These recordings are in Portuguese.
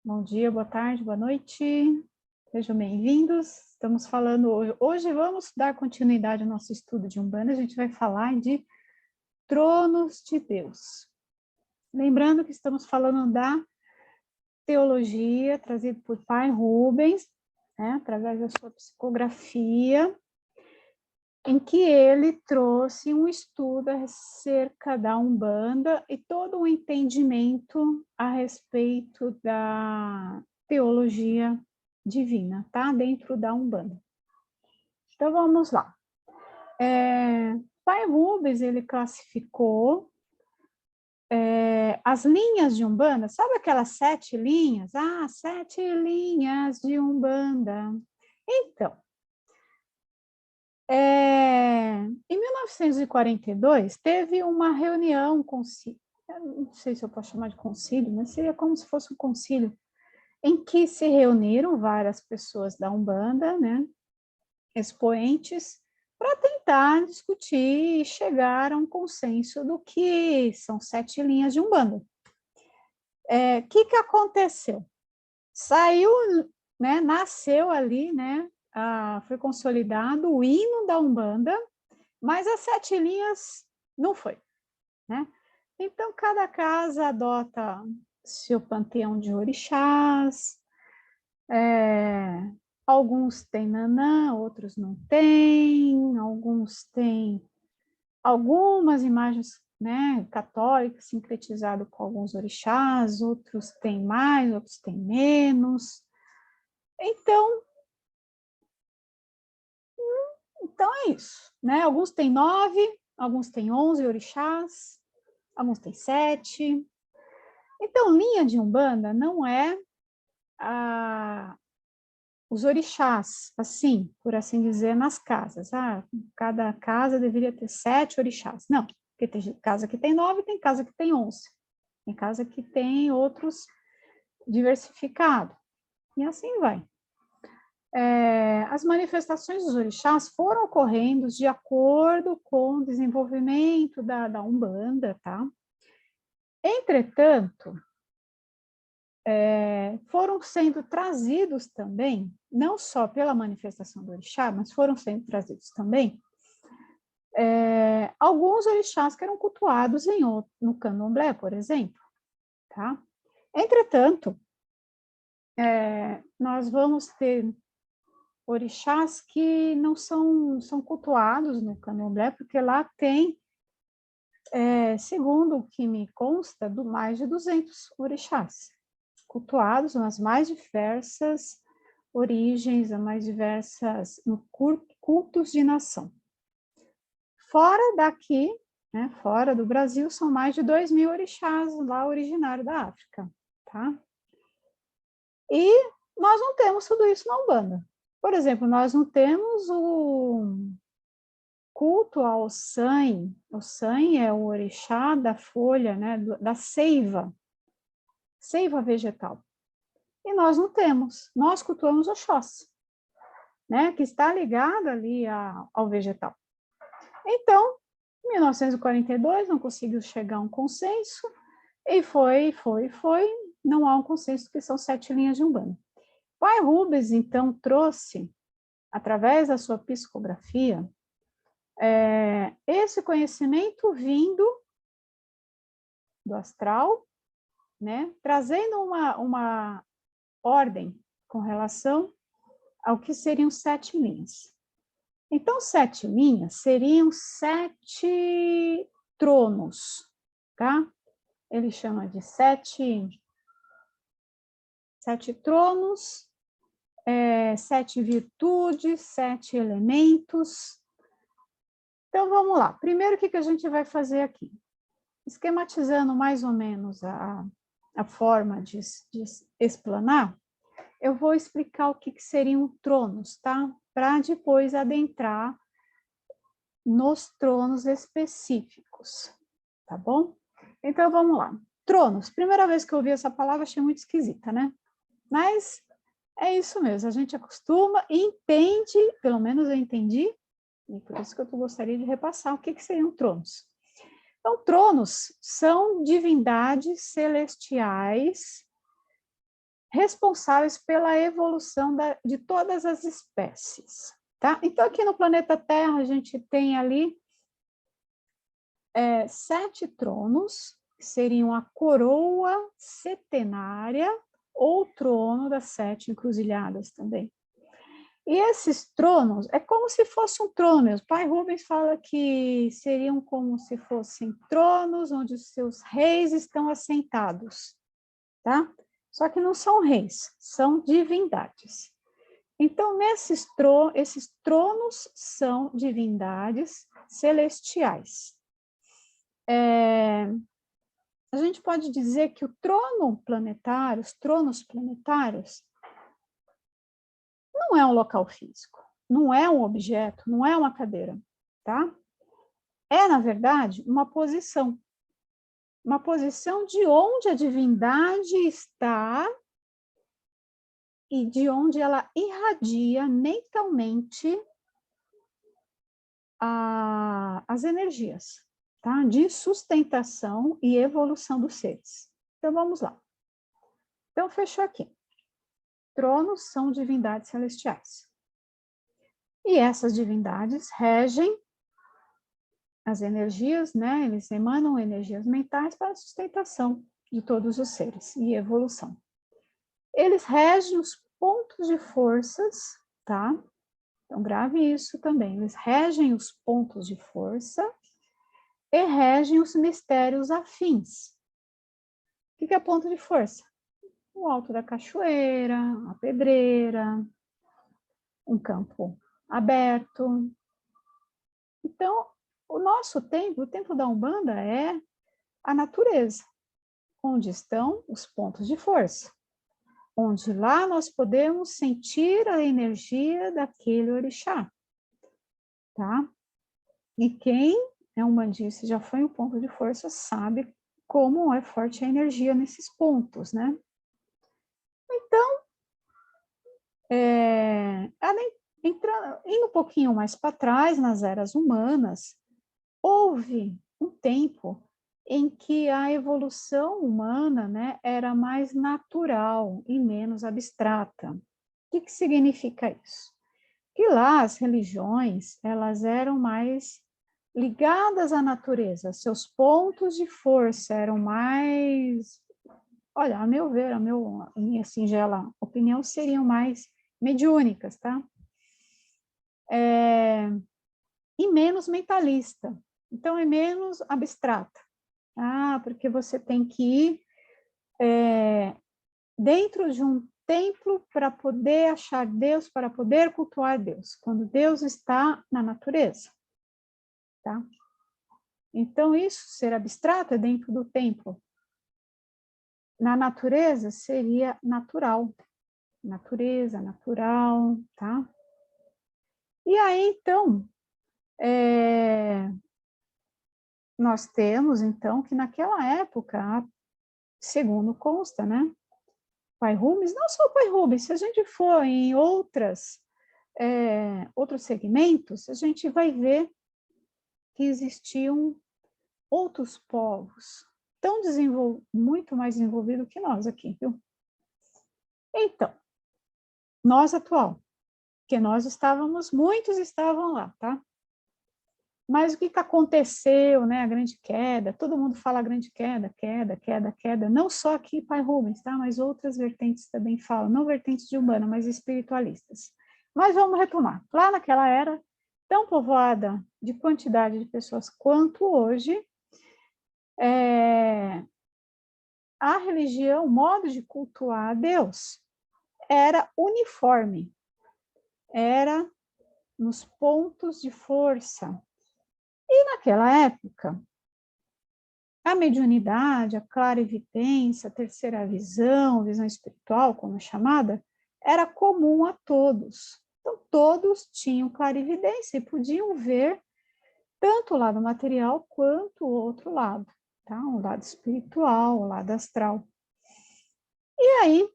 Bom dia, boa tarde, boa noite. Sejam bem-vindos. Estamos falando hoje vamos dar continuidade ao nosso estudo de Umbanda. A gente vai falar de tronos de Deus. Lembrando que estamos falando da teologia trazida por Pai Rubens, né, através da sua psicografia, em que ele trouxe um estudo acerca da Umbanda e todo um entendimento a respeito da teologia divina, tá? Dentro da Umbanda. Então, vamos lá. Pai Rubens, ele classificou as linhas de Umbanda, sabe aquelas 7 linhas? 7 linhas de Umbanda. Então, em 1942, teve uma reunião, não sei se eu posso chamar de concílio, mas seria como se fosse um concílio, em que se reuniram várias pessoas da Umbanda, né, expoentes, para tentar discutir e chegar a um consenso do que são 7 linhas de Umbanda. O que aconteceu? Saiu, né, nasceu ali, né, foi consolidado o hino da Umbanda, mas as 7 linhas não foi, né? Então, cada casa adota seu panteão de orixás, alguns têm Nanã, outros não têm, alguns têm algumas imagens, né, católicas, sincretizado com alguns orixás, outros têm mais, outros têm menos. Então é isso, né? Alguns têm 9, alguns têm 11 orixás, alguns têm 7. Então, linha de Umbanda não é os orixás, assim, por assim dizer, nas casas. Cada casa deveria ter 7 orixás. Não, porque tem casa que tem 9, tem casa que tem 11. Tem casa que tem outros diversificados. E assim vai. As manifestações dos orixás foram ocorrendo de acordo com o desenvolvimento da Umbanda, tá? Entretanto, foram sendo trazidos também, não só pela manifestação do orixá, mas foram sendo trazidos também alguns orixás que eram cultuados no candomblé, por exemplo, tá? Entretanto, nós vamos ter orixás que não são cultuados no candomblé, porque lá tem, segundo o que me consta, mais de 200 orixás cultuados nas mais diversas origens, as mais diversas cultos de nação. Fora daqui, né, fora do Brasil, são mais de 2.000 orixás lá originários da África, tá? E nós não temos tudo isso na Umbanda. Por exemplo, nós não temos o culto ao Sanha. O Sanha é o orixá da folha, né, da seiva vegetal. E nós não temos. Nós cultuamos Oxóssi, né, que está ligado ali ao vegetal. Então, em 1942, não conseguiu chegar a um consenso, e foi, não há um consenso, que são 7 linhas de Umbanda. Pai Rubens, então, trouxe, através da sua psicografia, esse conhecimento vindo do astral, né, trazendo uma ordem com relação ao que seriam 7 linhas. Então, 7 linhas seriam 7 tronos, tá? Ele chama de 7 tronos, 7 virtudes, 7 elementos. Então, vamos lá. Primeiro, o que a gente vai fazer aqui? Esquematizando mais ou menos a forma de explanar, eu vou explicar o que seriam tronos, tá? Para depois adentrar nos tronos específicos, tá bom? Então, vamos lá. Tronos. Primeira vez que eu ouvi essa palavra, achei muito esquisita, né? Mas é isso mesmo, a gente acostuma e entende, pelo menos eu entendi, e por isso que eu gostaria de repassar o que seriam tronos. Então, tronos são divindades celestiais responsáveis pela evolução de todas as espécies. Tá? Então, aqui no planeta Terra, a gente tem ali 7 tronos, que seriam a coroa setenária, ou trono das 7 encruzilhadas também. E esses tronos, é como se fosse um trono mesmo. O pai Rubens fala que seriam como se fossem tronos onde os seus reis estão assentados, tá? Só que não são reis, são divindades. Então, esses tronos são divindades celestiais. A gente pode dizer que o trono planetário, os tronos planetários, não é um local físico, não é um objeto, não é uma cadeira, tá? É, na verdade, uma posição de onde a divindade está e de onde ela irradia mentalmente as energias, tá? De sustentação e evolução dos seres. Então, vamos lá. Então, fechou aqui. Tronos são divindades celestiais. E essas divindades regem as energias, né? Eles emanam energias mentais para a sustentação de todos os seres e evolução. Eles regem os pontos de forças, tá? Então, grave isso também. Eles regem os pontos de força e regem os mistérios afins. O que é ponto de força? O alto da cachoeira, a pedreira, um campo aberto. Então, o nosso templo, o templo da Umbanda, é a natureza, onde estão os pontos de força, onde lá nós podemos sentir a energia daquele orixá, tá? E quem é umbandista, já foi um ponto de força, sabe como é forte a energia nesses pontos, né? Então, indo um pouquinho mais para trás, nas eras humanas, houve um tempo em que a evolução humana, né, era mais natural e menos abstrata. O que significa isso? Que lá as religiões, elas eram mais ligadas à natureza, seus pontos de força eram mais, olha, a meu ver, a minha singela opinião, seriam mais mediúnicas, tá? E menos mentalista. Então, é menos abstrata. Porque você tem que ir dentro de um templo para poder achar Deus, para poder cultuar Deus, quando Deus está na natureza. Tá? Então, isso, ser abstrato, é dentro do templo. Na natureza, seria natural. Natureza, natural, tá? E aí, então, nós temos, então, que naquela época, segundo consta, né? Pai Rubens, não só o Pai Rubens, se a gente for em outros segmentos, a gente vai ver que existiam outros povos muito mais desenvolvidos que nós aqui, viu? Então, nós atual, porque muitos estavam lá, tá? Mas o que aconteceu, né? A grande queda, todo mundo fala grande queda, queda, não só aqui Pai Rubens, tá? Mas outras vertentes também falam, não vertentes de Umbanda, mas espiritualistas. Mas vamos retomar. Lá naquela era, tão povoada de quantidade de pessoas quanto hoje, a religião, o modo de cultuar a Deus, era uniforme, era nos pontos de força. E naquela época, a mediunidade, a clarividência, a terceira visão, visão espiritual, como é chamada, era comum a todos. Então, todos tinham clarividência e podiam ver tanto o lado material quanto o outro lado, tá? O lado espiritual, o lado astral. E aí,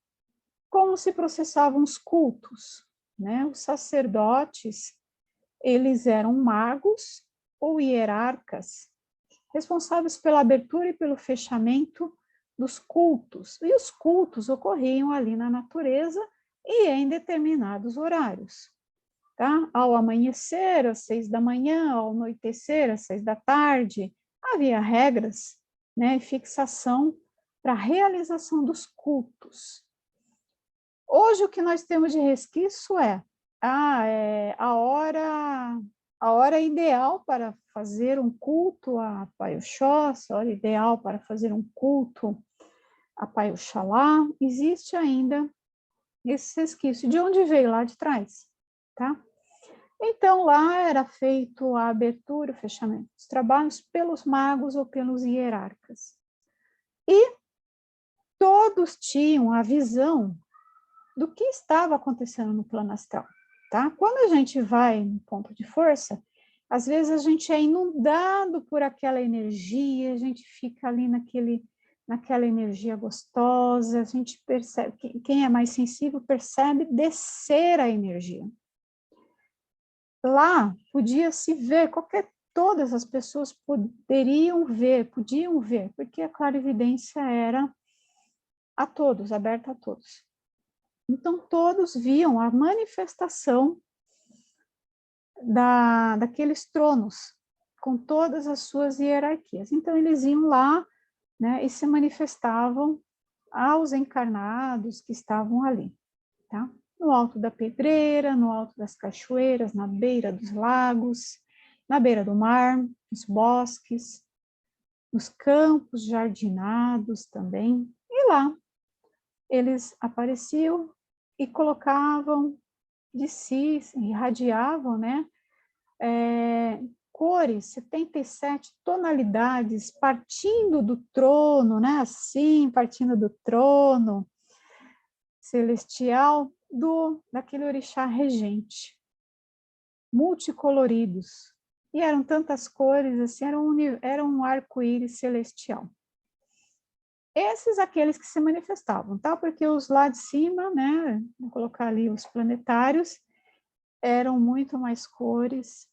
como se processavam os cultos, né? Os sacerdotes, eles eram magos ou hierarcas, responsáveis pela abertura e pelo fechamento dos cultos. E os cultos ocorriam ali na natureza e em determinados horários. Tá? Ao amanhecer, às 6 da manhã, ao anoitecer, às 6 da tarde, havia regras, né, e fixação para a realização dos cultos. Hoje, o que nós temos de resquício é a hora ideal para fazer um culto a Pai Oxóssi, a hora ideal para fazer um culto a Pai Oxalá. Existe ainda esse resquício. De onde veio? Lá de trás, tá? Então, lá era feito a abertura, o fechamento dos trabalhos pelos magos ou pelos hierarcas. E todos tinham a visão do que estava acontecendo no plano astral, tá? Quando a gente vai no ponto de força, às vezes a gente é inundado por aquela energia, a gente fica ali naquela energia gostosa, a gente percebe, quem é mais sensível percebe descer a energia. Lá podia-se ver, todas as pessoas podiam ver, porque a clarividência era a todos, aberta a todos. Então, todos viam a manifestação daqueles tronos, com todas as suas hierarquias. Então, eles iam lá, né, e se manifestavam aos encarnados que estavam ali, tá? No alto da pedreira, no alto das cachoeiras, na beira dos lagos, na beira do mar, nos bosques, nos campos jardinados também. E lá eles apareciam e colocavam de si, irradiavam, né? Cores, 77 tonalidades, partindo do trono, né? Assim, partindo do trono celestial daquele orixá regente, multicoloridos. E eram tantas cores, assim, era um arco-íris celestial. Esses aqueles que se manifestavam, tá? Porque os lá de cima, né, vou colocar ali os planetários, eram muito mais cores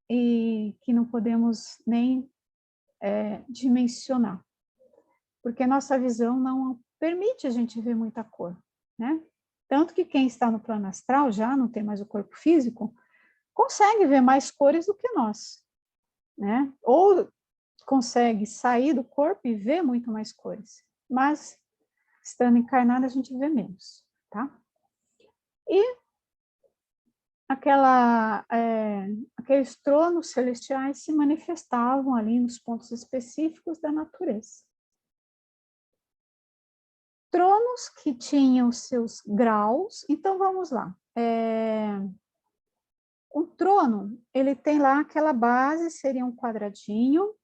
e que não podemos nem dimensionar, porque a nossa visão não permite a gente ver muita cor, né? Tanto que quem está no plano astral, já não tem mais o corpo físico, consegue ver mais cores do que nós, né? Ou consegue sair do corpo e ver muito mais cores, mas estando encarnado a gente vê menos, tá? E aqueles tronos celestiais se manifestavam ali nos pontos específicos da natureza. Tronos que tinham seus graus, então vamos lá. Um trono, ele tem lá aquela base, seria um quadradinho,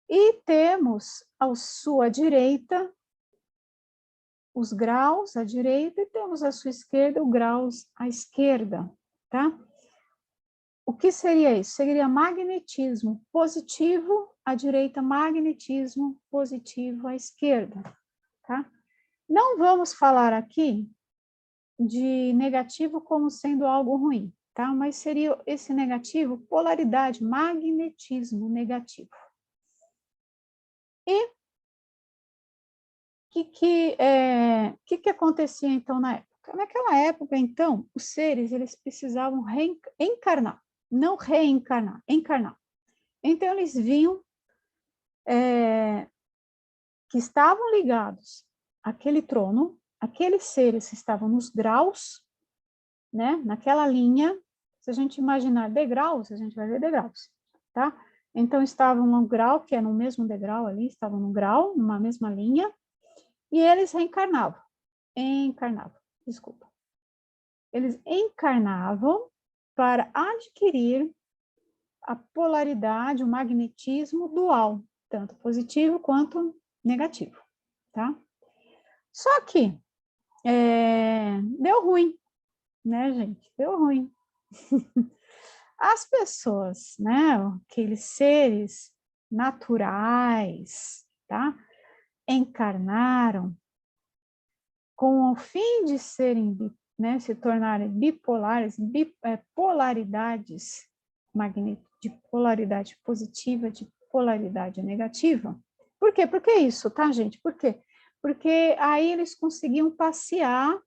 e temos à sua direita os graus à direita e temos à sua esquerda os graus à esquerda, tá? O que seria isso? Seria magnetismo positivo à direita, magnetismo positivo à esquerda, tá? Não vamos falar aqui de negativo como sendo algo ruim, tá? Mas seria esse negativo, polaridade, magnetismo negativo. E o que acontecia então na época? Naquela época, então, os seres eles precisavam encarnar, não reencarnar, encarnar. Então, eles viam que estavam ligados àquele trono, aqueles seres que estavam nos graus, né, naquela linha. Se a gente imaginar degraus, a gente vai ver degraus, tá? Então, estavam num grau, que é no mesmo degrau ali, estavam num grau, numa mesma linha, e eles desculpa. Eles encarnavam para adquirir a polaridade, o magnetismo dual, tanto positivo quanto negativo, tá? Só que deu ruim, né, gente? Deu ruim. As pessoas, né, aqueles seres naturais, tá? Encarnaram com o fim de serem, né, se tornarem bipolares, polaridades de polaridade positiva, de polaridade negativa. Por quê? Por que isso, tá, gente? Por quê? Porque aí eles conseguiam passear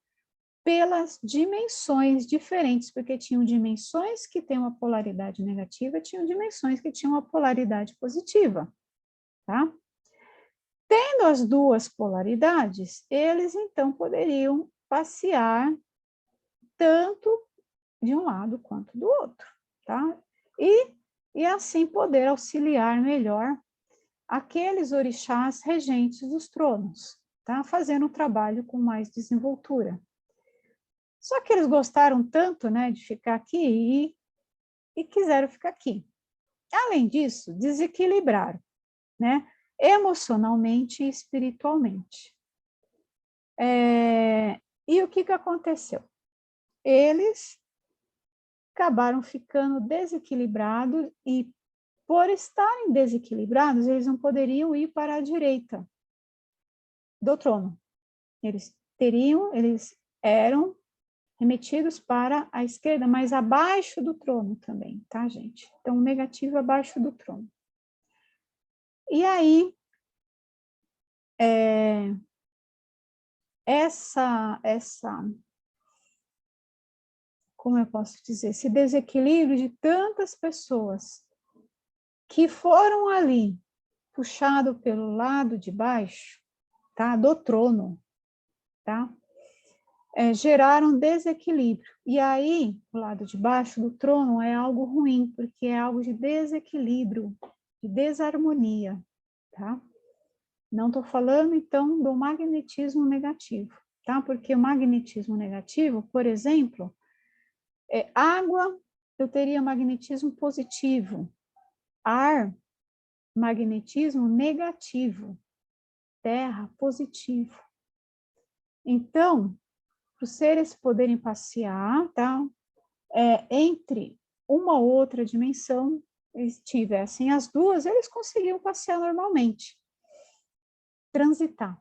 pelas dimensões diferentes, porque tinham dimensões que têm uma polaridade negativa, tinham dimensões que tinham uma polaridade positiva, tá? Tendo as duas polaridades, eles então poderiam passear tanto de um lado quanto do outro, tá? E assim poder auxiliar melhor aqueles orixás regentes dos tronos, tá? Fazendo um trabalho com mais desenvoltura. Só que eles gostaram tanto, né, de ficar aqui e quiseram ficar aqui. Além disso, desequilibraram, né, emocionalmente e espiritualmente. E o que aconteceu? Eles acabaram ficando desequilibrados e, por estarem desequilibrados, eles não poderiam ir para a direita do trono. Eles eram remetidos para a esquerda, mas abaixo do trono também, tá, gente? Então, o negativo abaixo do trono. E aí, como eu posso dizer, esse desequilíbrio de tantas pessoas que foram ali puxado pelo lado de baixo, tá, do trono, tá, geraram desequilíbrio. E aí, o lado de baixo do trono é algo ruim, porque é algo de desequilíbrio, de desarmonia, tá? Não estou falando, então, do magnetismo negativo, tá? Porque o magnetismo negativo, por exemplo, água, eu teria magnetismo positivo. Ar, magnetismo negativo. Terra, positivo. Então, para os seres poderem passear, tá? Entre uma ou outra dimensão, eles tivessem as duas, eles conseguiam passear normalmente, transitar.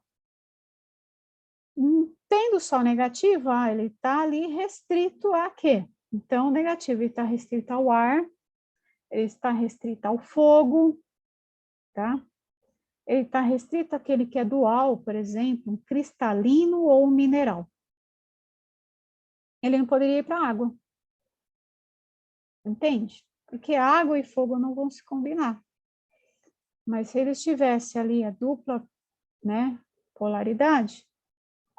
Tendo só negativo, ele está ali restrito a quê? Então, o negativo está restrito ao ar, ele está restrito ao fogo, tá? Ele está restrito àquele que é dual, por exemplo, um cristalino ou um mineral. Ele não poderia ir para a água. Entende? Porque água e fogo não vão se combinar. Mas se ele tivesse ali a dupla, né, polaridade,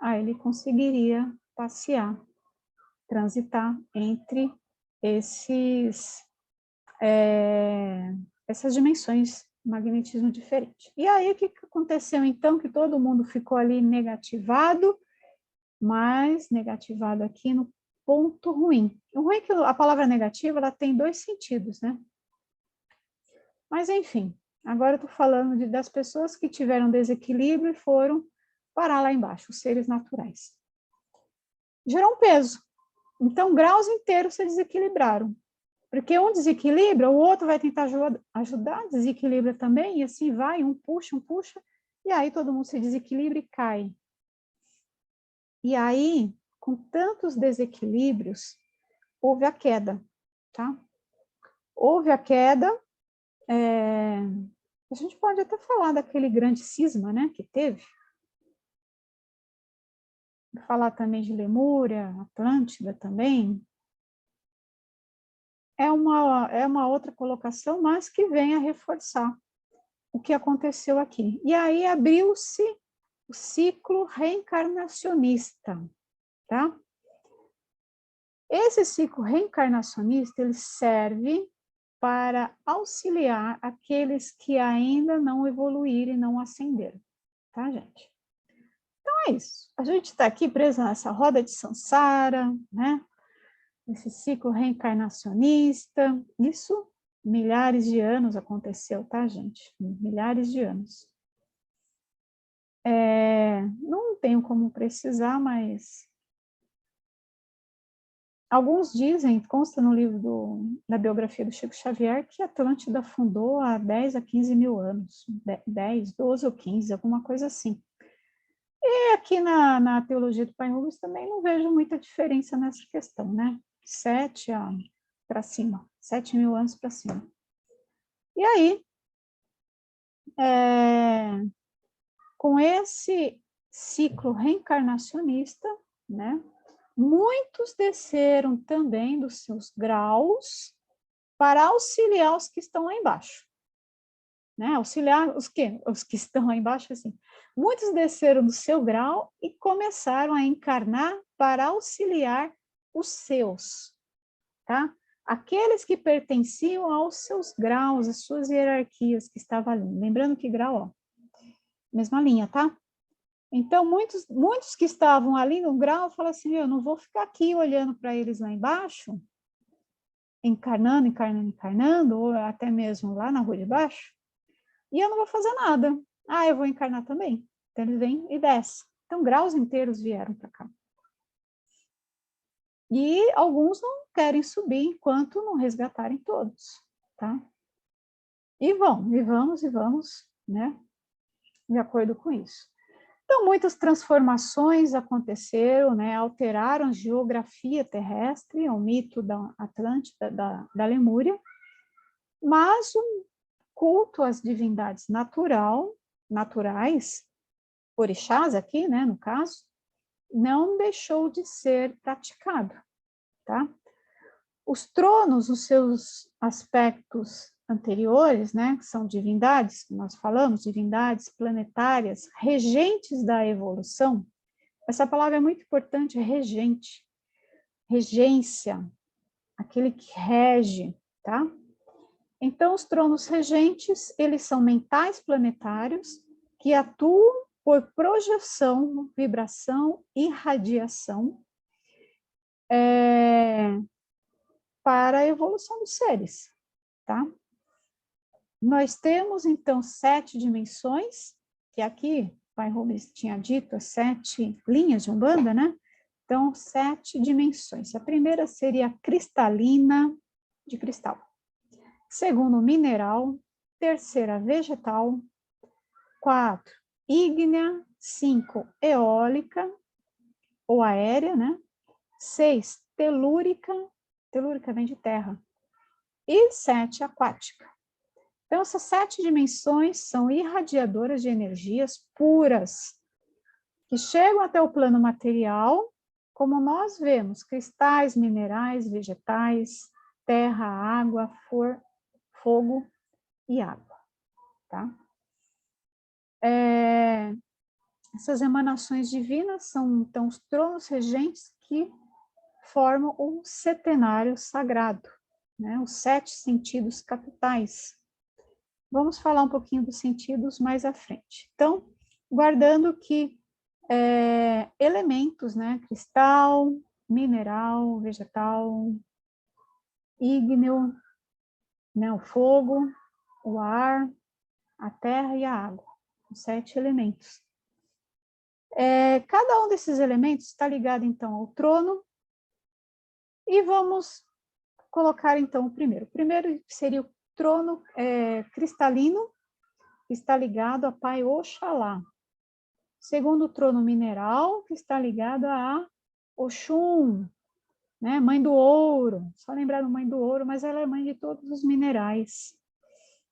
aí ele conseguiria passear, transitar entre essas dimensões de magnetismo diferente. E aí o que aconteceu então? Que todo mundo ficou ali negativado, mas negativado aqui no ponto ruim. O ruim é que a palavra negativa ela tem dois sentidos, né? Mas enfim, agora eu estou falando das pessoas que tiveram desequilíbrio e foram parar lá embaixo, os seres naturais. Gerou um peso. Então, graus inteiros se desequilibraram. Porque um desequilibra, o outro vai tentar ajudar, desequilibra também, e assim vai, um puxa, e aí todo mundo se desequilibra e cai. E aí, com tantos desequilíbrios, houve a queda, tá? Houve a queda, a gente pode até falar daquele grande cisma, né, que teve. Falar também de Lemúria, Atlântida também. É uma outra colocação, mas que vem a reforçar o que aconteceu aqui. E aí abriu-se o ciclo reencarnacionista, tá? Esse ciclo reencarnacionista, ele serve para auxiliar aqueles que ainda não evoluíram e não ascenderam, tá, gente? Então é isso. A gente está aqui presa nessa roda de samsara, né? Esse ciclo reencarnacionista. Isso milhares de anos aconteceu, tá, gente? Milhares de anos. Não tenho como precisar, mas alguns dizem, consta no livro da biografia do Chico Xavier, que a Atlântida fundou há 10 a 15 mil anos, 10, 12 ou 15, alguma coisa assim. E aqui na teologia do Pai Rubens também não vejo muita diferença nessa questão, né? 7 para cima, 7 mil anos para cima. E aí, com esse ciclo reencarnacionista, né, muitos desceram também dos seus graus para auxiliar os que estão lá embaixo. Né? Auxiliar os quê? Os que estão lá embaixo, assim. Muitos desceram do seu grau e começaram a encarnar para auxiliar os seus, tá? Aqueles que pertenciam aos seus graus, às suas hierarquias que estavam ali. Lembrando que grau, ó, mesma linha, tá? Então, muitos que estavam ali no grau falaram assim, eu não vou ficar aqui olhando para eles lá embaixo, encarnando, ou até mesmo lá na rua de baixo, e eu não vou fazer nada. Ah, eu vou encarnar também. Então, eles vêm e descem. Então, graus inteiros vieram para cá. E alguns não querem subir enquanto não resgatarem todos, tá? E vamos, né? De acordo com isso. Então, muitas transformações aconteceram, né? Alteraram a geografia terrestre, o mito da Atlântida, da Lemúria, mas o culto às divindades naturais, orixás aqui, né, no caso, não deixou de ser praticado, tá? Os tronos, os seus aspectos anteriores, né, que são divindades, que nós falamos, divindades planetárias, regentes da evolução, essa palavra é muito importante, regente, regência, aquele que rege, tá? Então, os tronos regentes, eles são mentais planetários que atuam por projeção, vibração e radiação para a evolução dos seres, tá? Nós temos, então, 7 dimensões, que aqui, Pai Rubens tinha dito, as 7 linhas de Umbanda, né? Então, 7 dimensões. A primeira seria cristalina, de cristal. Segundo, mineral. Terceira, vegetal. 4, ígnea. 5, eólica, ou aérea, né? 6, telúrica. Telúrica vem de terra. E 7, aquática. Então, essas 7 dimensões são irradiadoras de energias puras, que chegam até o plano material, como nós vemos, cristais, minerais, vegetais, terra, água, fogo e água, tá? Essas emanações divinas são, então, os tronos regentes que formam o setenário sagrado, né? Os 7 sentidos capitais. Vamos falar um pouquinho dos sentidos mais à frente. Então, guardando que elementos, né? Cristal, mineral, vegetal, ígneo, né? O fogo, o ar, a terra e a água. Os 7 elementos. Cada um desses elementos está ligado, então, ao trono. E vamos colocar, então, o primeiro. O primeiro seria o trono cristalino, que está ligado a Pai Oxalá. Segundo, o trono mineral, que está ligado a Oxum, né? Mãe do ouro. Só lembrar da Mãe do ouro, mas ela é mãe de todos os minerais.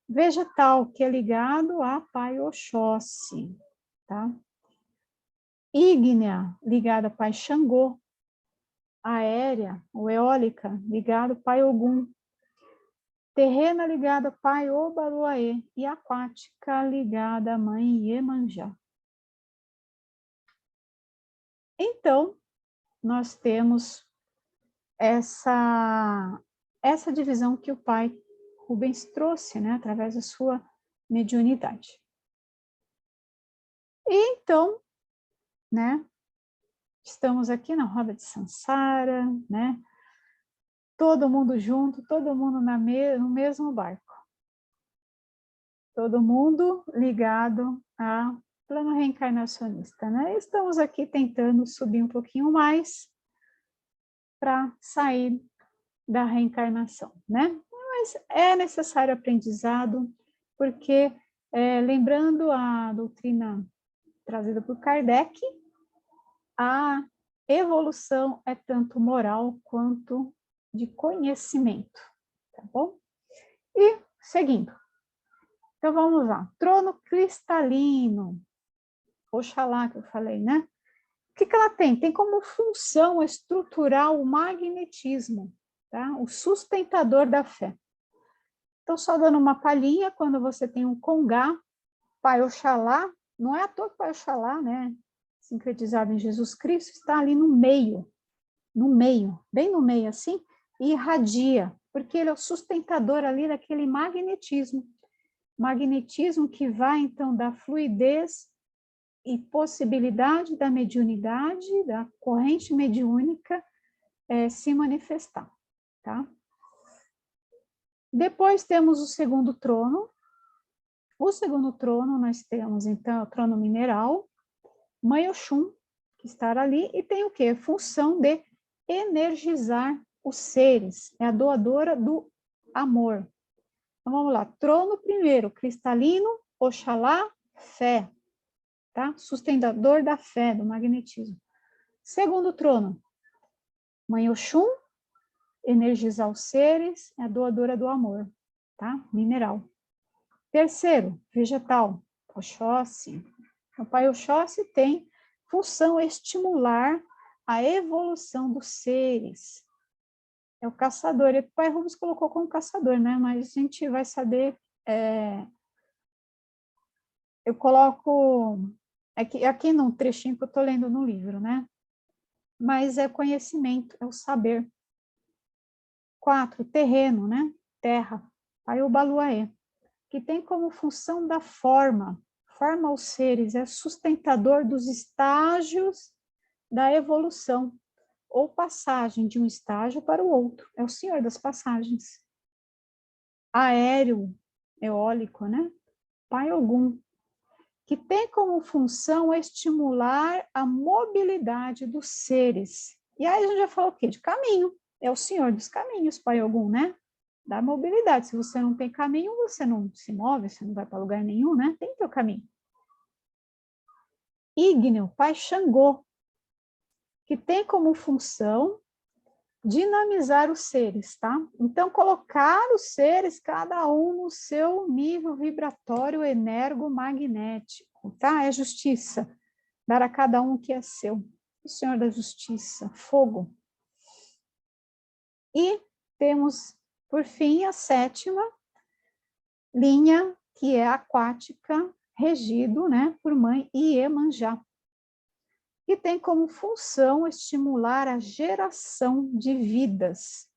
Vegetal, que é ligado a Pai Oxóssi, tá? Ígnea, ligada a Pai Xangô. Aérea, ou eólica, ligada a Pai Ogum. Terrena, ligada a Pai Obaluaê. E aquática, ligada à Mãe Iemanjá. Então, nós temos essa divisão que o pai Rubens trouxe, né, através da sua mediunidade. E então, né, estamos aqui na roda de Sansara, né, todo mundo junto, todo mundo no mesmo barco. Todo mundo ligado ao plano reencarnacionista, né? Estamos aqui tentando subir um pouquinho mais para sair da reencarnação, né? Mas é necessário aprendizado, porque, lembrando a doutrina trazida por Kardec, a evolução é tanto moral quanto de conhecimento, tá bom? E, seguindo. Então, vamos lá. Trono cristalino. Oxalá, que eu falei, né? O que ela tem? Tem como função estruturar o magnetismo, tá? O sustentador da fé. Então, só dando uma palhinha, quando você tem um congá, Pai Oxalá, não é à toa que Pai Oxalá, né? Sincretizado em Jesus Cristo, está ali no meio, bem no meio assim, e irradia, porque ele é o sustentador ali daquele magnetismo. Magnetismo que vai, então, da fluidez e possibilidade da mediunidade, da corrente mediúnica se manifestar, tá? Depois temos o segundo trono. O segundo trono nós temos, então, o trono mineral, Mãe Oxum, que está ali, e tem o quê? Função de energizar os seres, é a doadora do amor. Então, vamos lá, trono primeiro, cristalino, Oxalá, fé, tá? Sustentador da fé, do magnetismo. Segundo trono, Mãe Oxum, energizar os seres, é a doadora do amor, tá? Mineral. Terceiro, vegetal, Oxóssi. O Pai Oxóssi tem função estimular a evolução dos seres. É o caçador, e o Pai Rubens colocou como caçador, né? Mas a gente vai saber, eu coloco, aqui num trechinho que eu estou lendo no livro, né? Mas é conhecimento, é o saber. 4, terreno, né? Terra, Pai Obaluaê, que tem como função da forma os seres, é sustentador dos estágios da evolução, ou passagem de um estágio para o outro, é o senhor das passagens. Aéreo, eólico, né? Pai Ogum, que tem como função estimular a mobilidade dos seres. E aí a gente já falou o quê? De caminho, é o senhor dos caminhos, Pai Ogum, né? Da mobilidade. Se você não tem caminho, você não se move, você não vai para lugar nenhum, né? Tem que ter o caminho. Ígneo, Pai Xangô, que tem como função dinamizar os seres, tá? Então, colocar os seres, cada um no seu nível vibratório energomagnético, tá? É justiça, dar a cada um o que é seu. O Senhor da Justiça, fogo. E temos, por fim, a sétima linha, que é aquática, regido, né, por Mãe Iemanjá, que tem como função estimular a geração de vidas,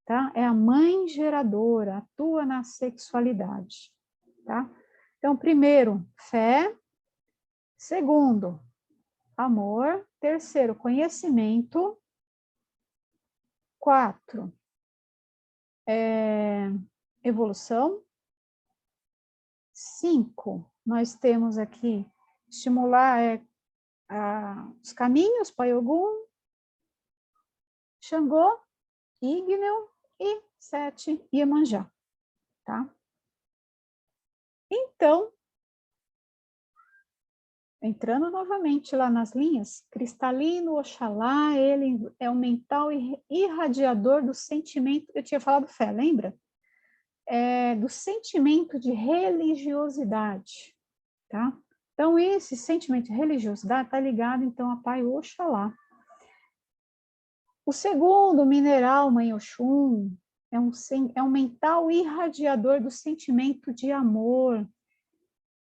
tá? É a mãe geradora, atua na sexualidade, tá? Então, primeiro, fé. Segundo, amor. Terceiro, conhecimento. 4, evolução. 5, nós temos aqui estimular os caminhos, Pai Ogum, Xangô, Ígneo, e 7, Iemanjá, tá? Então, entrando novamente lá nas linhas, cristalino, Oxalá, ele é o mental irradiador do sentimento, eu tinha falado fé, lembra? Do sentimento de religiosidade, tá? Então, esse sentimento de religiosidade está ligado, então, a Pai Oxalá. O segundo, mineral, Mãe Oxum, é um mental irradiador do sentimento de amor.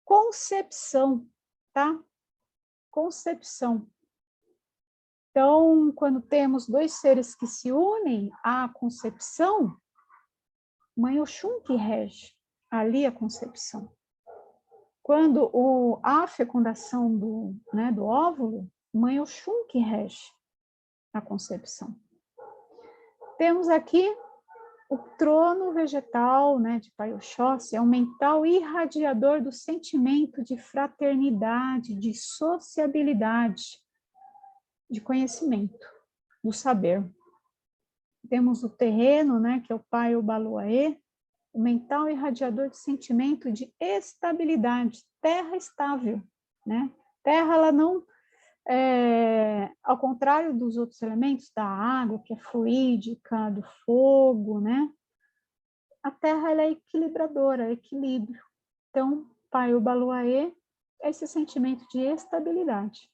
Concepção, tá? Concepção. Então, quando temos dois seres que se unem à concepção, Mãe Oxum que rege ali a concepção. Quando a fecundação do óvulo, Mãe Oxum que rege a concepção. Temos aqui o trono vegetal, né, de Pai Oxóssi, é um mental irradiador do sentimento de fraternidade, de sociabilidade, de conhecimento, do saber. Temos o terreno, né, que é o Pai Obaluaê, o mental irradiador de sentimento de estabilidade, terra estável, né? Terra, ela não, ao contrário dos outros elementos, da água, que é fluídica, do fogo, né? A terra, ela é equilibradora, é equilíbrio. Então, Pai Obaluaê é esse sentimento de estabilidade.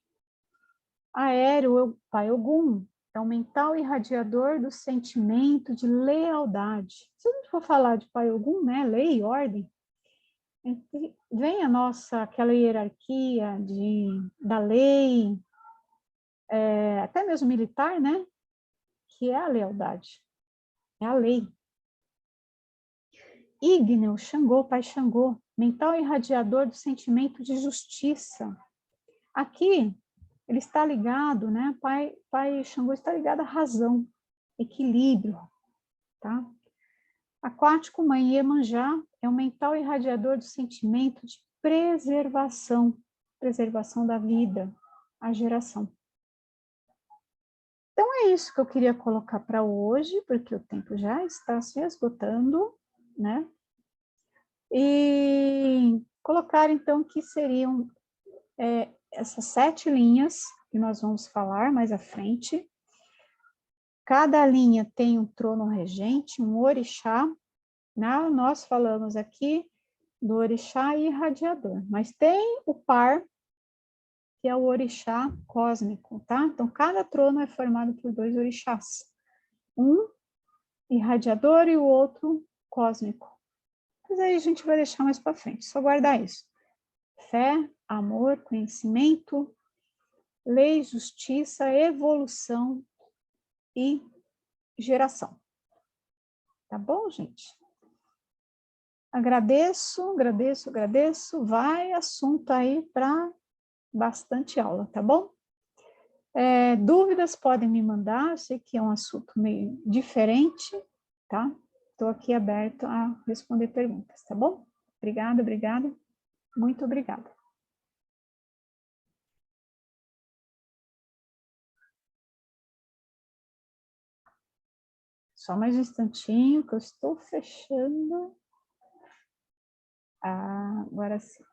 Aéreo, Pai Ogum, é o mental irradiador do sentimento de lealdade. Se a gente for falar de Pai Ogum, né, lei e ordem, vem a nossa, aquela hierarquia da lei, até mesmo militar, né, que é a lealdade, é a lei. Ígneo, Xangô, Pai Xangô, mental irradiador do sentimento de justiça. Aqui, ele está ligado, né? Pai Xangô está ligado à razão, equilíbrio, tá? Aquático, Mãe Iemanjá, é o mental irradiador do sentimento de preservação, preservação da vida, a geração. Então, é isso que eu queria colocar para hoje, porque o tempo já está se esgotando, né? E colocar, então, que seriam essas 7 linhas que nós vamos falar mais à frente. Cada linha tem um trono regente, um orixá. Né? Nós falamos aqui do orixá irradiador, mas tem o par, que é o orixá cósmico, tá? Então, cada trono é formado por 2 orixás. Um irradiador e o outro cósmico. Mas aí a gente vai deixar mais para frente, só guardar isso. Fé, amor, conhecimento, lei, justiça, evolução e geração. Tá bom, gente? Agradeço. Vai assunto aí para bastante aula, tá bom? Dúvidas podem me mandar, eu sei que é um assunto meio diferente, tá? Estou aqui aberto a responder perguntas, tá bom? Obrigada. Muito obrigada. Só mais um instantinho que eu estou fechando. Agora sim.